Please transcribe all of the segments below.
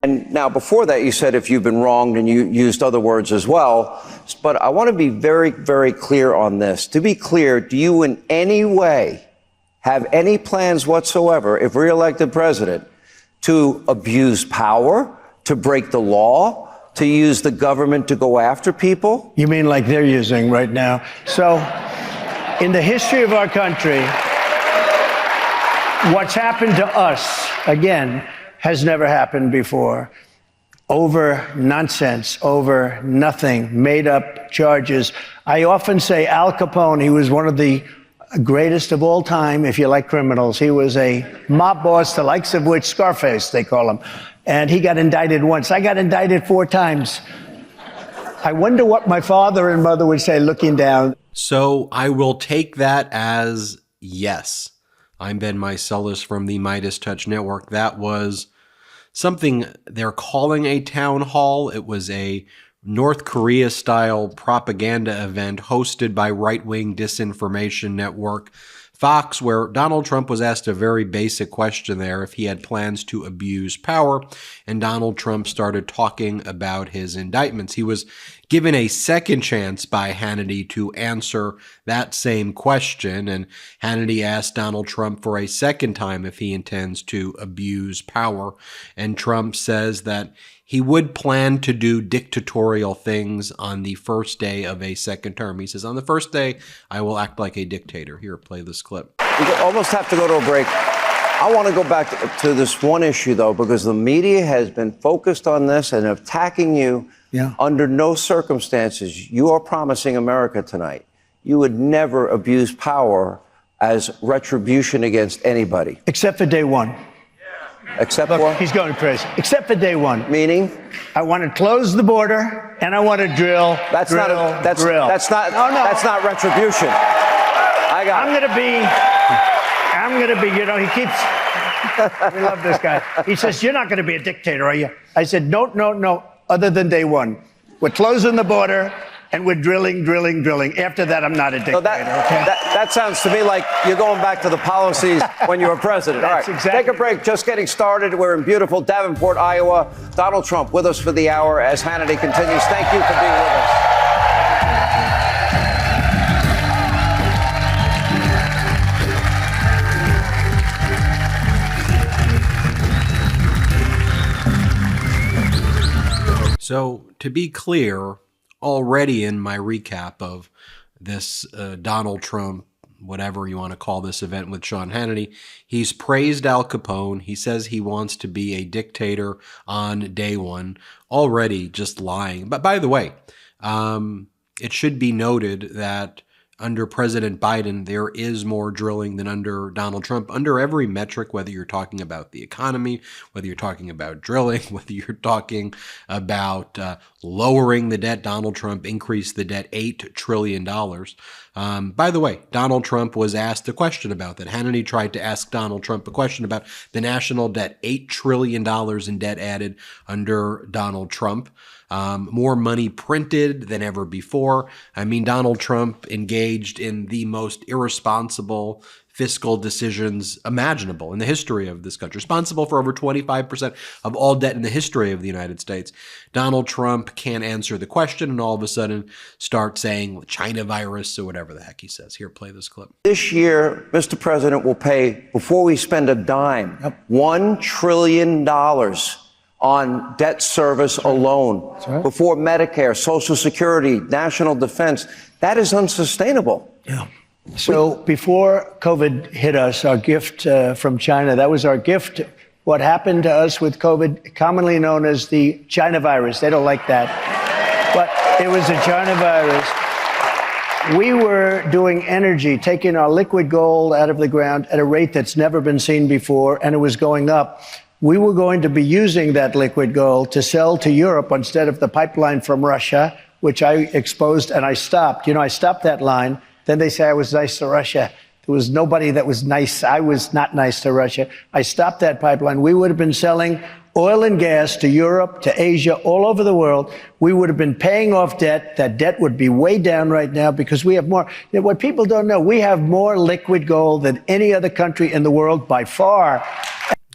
And now, before that, you said if you've been wronged, and you used other words as well. But I want to be very, very clear on this. To be clear, do you in any way have any plans whatsoever, if reelected president, to abuse power, to break the law, to use the government to go after people? You mean like they're using right now? So, in the history of our country, what's happened to us, again, has never happened before. Over nonsense, over nothing, made up charges. I often say Al Capone, he was one of the greatest of all time, if you like criminals. He was a mob boss, the likes of which Scarface, they call him. And he got indicted once. I got indicted 4 times. I wonder what my father and mother would say looking down. So I will take that as yes. I'm Ben Meiselas from the MeidasTouch Network. That was something they're calling a town hall. It was a North Korea-style propaganda event hosted by right-wing disinformation network Fox, where Donald Trump was asked a very basic question there, if he had plans to abuse power, and Donald Trump started talking about his indictments. He was given a second chance by Hannity to answer that same question, and Hannity asked Donald Trump for a second time if he intends to abuse power, and Trump says that he would plan to do dictatorial things on the first day of a second term. He says, on the first day, I will act like a dictator. Here, play this clip. We almost have to go to a break. I want to go back to this one issue, though, because the media has been focused on this and attacking you. Yeah. Under no circumstances, you are promising America tonight, you would never abuse power as retribution against anybody. Except for day one. Except Look, for? he's going crazy. Except for day one. Meaning? I want to close the border, and I want to drill. That's drill, not. That's drill. That's not. No, no. That's not retribution. I'm going to be. You know, he keeps. We love this guy. He says, "You're not going to be a dictator, are you?" I said, "No, no, no. Other than day one, we're closing the border." And we're drilling. After that, I'm not a dictator. So that sounds to me like you're going back to the policies when you were president. All right, exactly. Take a break. Just getting started. We're in beautiful Davenport, Iowa. Donald Trump with us for the hour as Hannity continues. Thank you for being with us. So, to be clear, already in my recap of this Donald Trump, whatever you want to call this event with Sean Hannity, he's praised Al Capone. He says he wants to be a dictator on day one, already just lying. But by the way, it should be noted that under President Biden, there is more drilling than under Donald Trump. Under every metric, whether you're talking about the economy, whether you're talking about drilling, whether you're talking about lowering the debt, Donald Trump increased the debt $8 trillion. By the way, Donald Trump was asked a question about that. Hannity tried to ask Donald Trump a question about the national debt, $8 trillion in debt added under Donald Trump. More money printed than ever before. I mean, Donald Trump engaged in the most irresponsible fiscal decisions imaginable in the history of this country, responsible for over 25% of all debt in the history of the United States. Donald Trump can't answer the question and all of a sudden start saying China virus or whatever the heck he says. Here, play this clip. This year, Mr. President will pay, before we spend a dime, $1 trillion on debt service alone. That's right. Before Medicare, Social Security, national defense. That is unsustainable. Yeah. So before COVID hit us, our gift from China, that was our gift. What happened to us with COVID, commonly known as the China virus. They don't like that. But it was the China virus. We were doing energy, taking our liquid gold out of the ground at a rate that's never been seen before, and it was going up. We were going to be using that liquid gold to sell to Europe instead of the pipeline from Russia, which I exposed and I stopped. You know, I stopped that line. Then they say I was nice to Russia. There was nobody that was nice. I was not nice to Russia. I stopped that pipeline. We would have been selling oil and gas to Europe, to Asia, all over the world. We would have been paying off debt. That debt would be way down right now because we have more. You know, what people don't know, we have more liquid gold than any other country in the world by far.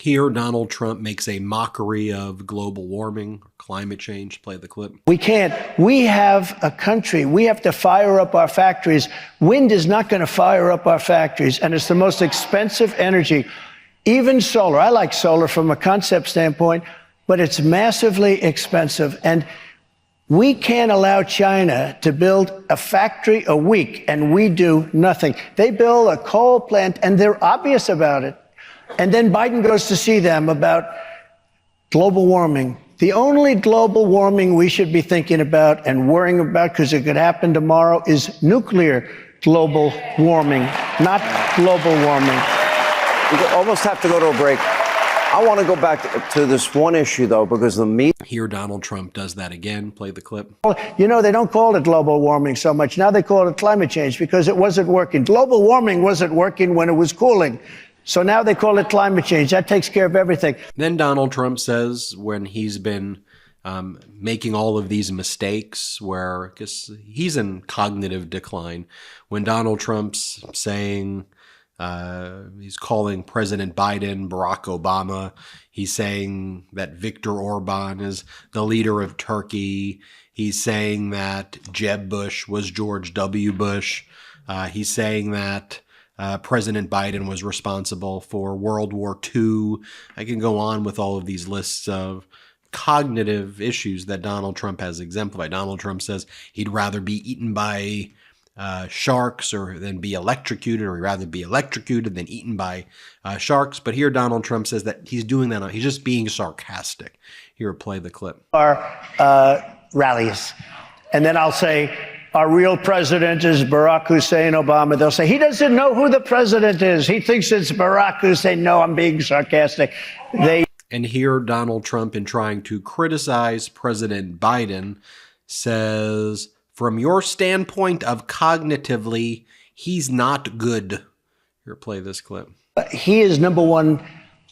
Here, Donald Trump makes a mockery of global warming, climate change. Play the clip. We can't. We have a country. We have to fire up our factories. Wind is not going to fire up our factories, and it's the most expensive energy. Even solar. I like solar from a concept standpoint, but it's massively expensive. And we can't allow China to build a factory a week, and we do nothing. They build a coal plant, and they're obvious about it. And then Biden goes to see them about global warming. The only global warming we should be thinking about and worrying about, because it could happen tomorrow, is nuclear global warming, not global warming. We almost have to go to a break. I want to go back to this one issue, though, because the media. Here, Donald Trump does that again. Play the clip. You know, they don't call it global warming so much. Now they call it climate change because it wasn't working. Global warming wasn't working when it was cooling. So now they call it climate change. That takes care of everything. Then Donald Trump says, when he's been making all of these mistakes, where because he's in cognitive decline, when Donald Trump's saying he's calling President Biden Barack Obama, he's saying that Viktor Orban is the leader of Turkey, he's saying that Jeb Bush was George W. Bush, he's saying that President Biden was responsible for World War II. I can go on with all of these lists of cognitive issues that Donald Trump has exemplified. Donald Trump says he'd rather be eaten by sharks or than be electrocuted, or he'd rather be electrocuted than eaten by sharks. But here Donald Trump says that he's doing that. He's just being sarcastic. Here, play the clip. Our rallies. And then I'll say, our real president is Barack Hussein Obama. They'll say, he doesn't know who the president is. He thinks it's Barack Hussein. No, I'm being sarcastic. And here Donald Trump, in trying to criticize President Biden, says, from your standpoint of cognitively, he's not good. Here, play this clip. He is number one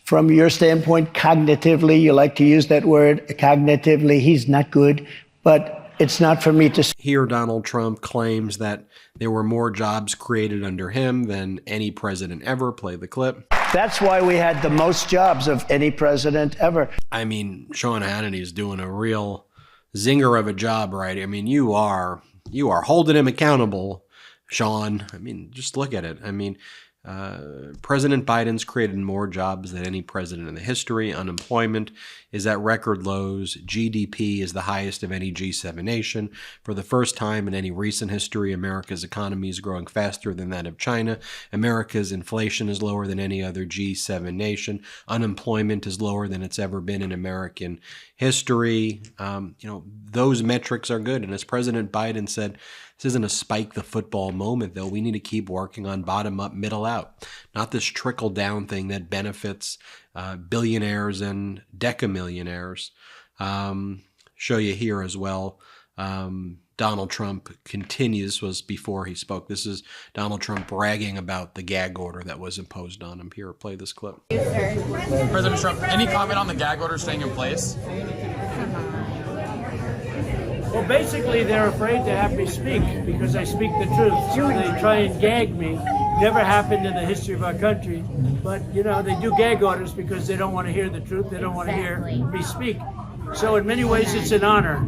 from your standpoint, cognitively. You like to use that word, cognitively. He's not good, but it's not for me to. Here, Donald Trump claims that there were more jobs created under him than any president ever. Play the clip. That's why we had the most jobs of any president ever. I mean, Sean Hannity is doing a real zinger of a job, right? I mean, you are holding him accountable, Sean. I mean, just look at it. I mean, President Biden's created more jobs than any president in the history. Unemployment is at record lows. GDP is the highest of any G7 nation. For the first time in any recent history, America's economy is growing faster than that of China. America's inflation is lower than any other G7 nation. Unemployment is lower than it's ever been in American history. Those metrics are good. And as President Biden said, this isn't a spike the football moment, though. We need to keep working on bottom up, middle out, not this trickle down thing that benefits billionaires and decamillionaires. Show you here as well. Donald Trump continues, was before he spoke. This is Donald Trump bragging about the gag order that was imposed on him. Here, play this clip. President Trump, any comment on the gag order staying in place? Well, basically, they're afraid to have me speak because I speak the truth. So they try and gag me. Never happened in the history of our country. But, they do gag orders because they don't want to hear the truth. They don't want to hear me speak. So in many ways, it's an honor.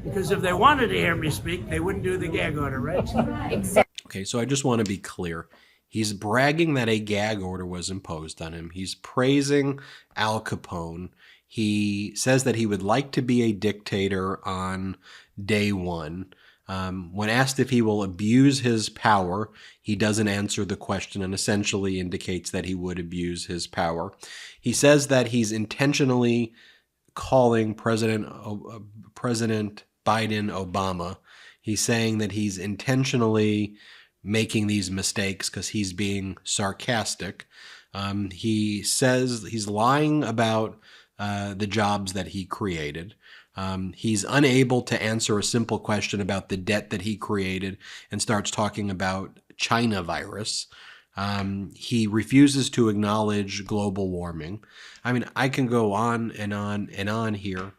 Because if they wanted to hear me speak, they wouldn't do the gag order, right? Exactly. Okay, so I just want to be clear. He's bragging that a gag order was imposed on him. He's praising Al Capone. He says that he would like to be a dictator on day one. When asked if he will abuse his power, he doesn't answer the question and essentially indicates that he would abuse his power. He says that he's intentionally calling President Biden Obama. He's saying that he's intentionally making these mistakes because he's being sarcastic. He says he's lying about the jobs that he created. He's unable to answer a simple question about the debt that he created and starts talking about China virus. He refuses to acknowledge global warming. I mean, I can go on and on and on here.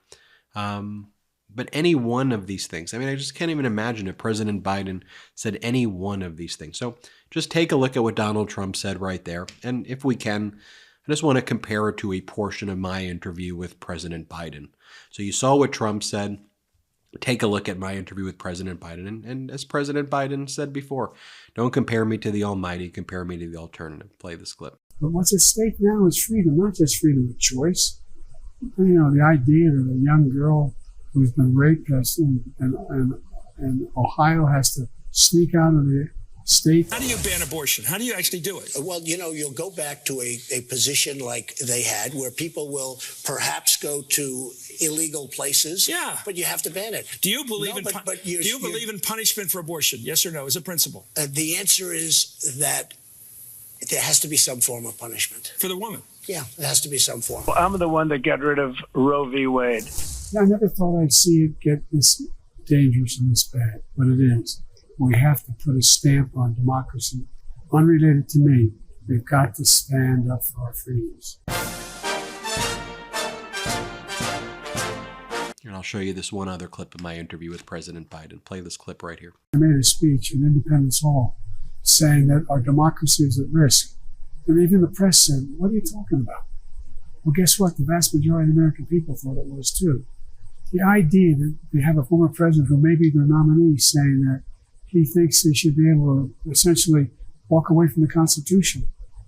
But any one of these things, I mean, I just can't even imagine if President Biden said any one of these things. So just take a look at what Donald Trump said right there. And if we can, I just want to compare it to a portion of my interview with President Biden. So you saw what Trump said. Take a look at my interview with President Biden. And as President Biden said before, don't compare me to the almighty, compare me to the alternative. Play this clip. But what's at stake now is freedom, not just freedom of choice. You know, the idea that a young girl who's been raped in Ohio has to sneak out of the state. How do you ban abortion? How do you actually do it? Well, you know, you'll go back to a position like they had where people will perhaps go to illegal places. Yeah. But you have to ban it. Do you believe believe in punishment for abortion? Yes or no, as a principle? The answer is that there has to be some form of punishment. For the woman? Yeah, there has to be some form. Well, I'm the one that got rid of Roe v. Wade. I never thought I'd see it get this dangerous and this bad, but it is. We have to put a stamp on democracy. Unrelated to me, we've got to stand up for our freedoms. And I'll show you this one other clip of my interview with President Biden. Play this clip right here. I made a speech in Independence Hall saying that our democracy is at risk. And even the press said, what are you talking about? Well, guess what? The vast majority of the American people thought it was too. The idea that they have a former president who may be their nominee saying that he thinks they should be able to essentially walk away from the Constitution.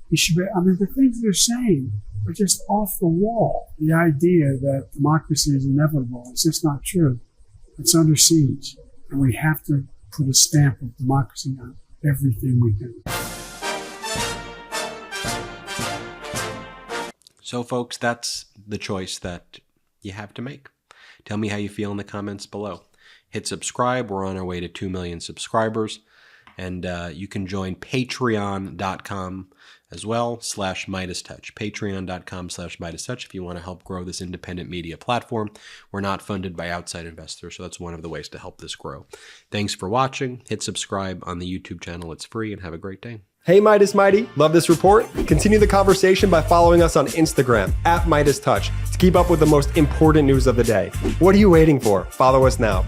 He should be, I mean, the things they're saying are just off the wall. The idea that democracy is inevitable is just not true. It's under siege. And we have to put a stamp of democracy on everything we do. So, folks, that's the choice that you have to make. Tell me how you feel in the comments below. Hit subscribe. We're on our way to 2 million subscribers. And you can join patreon.com as well, /MeidasTouch. Patreon.com/MeidasTouch if you want to help grow this independent media platform. We're not funded by outside investors, so that's one of the ways to help this grow. Thanks for watching. Hit subscribe on the YouTube channel. It's free, and have a great day. Hey Meidas Mighty, love this report? Continue the conversation by following us on Instagram @MeidasTouch to keep up with the most important news of the day. What are you waiting for? Follow us now.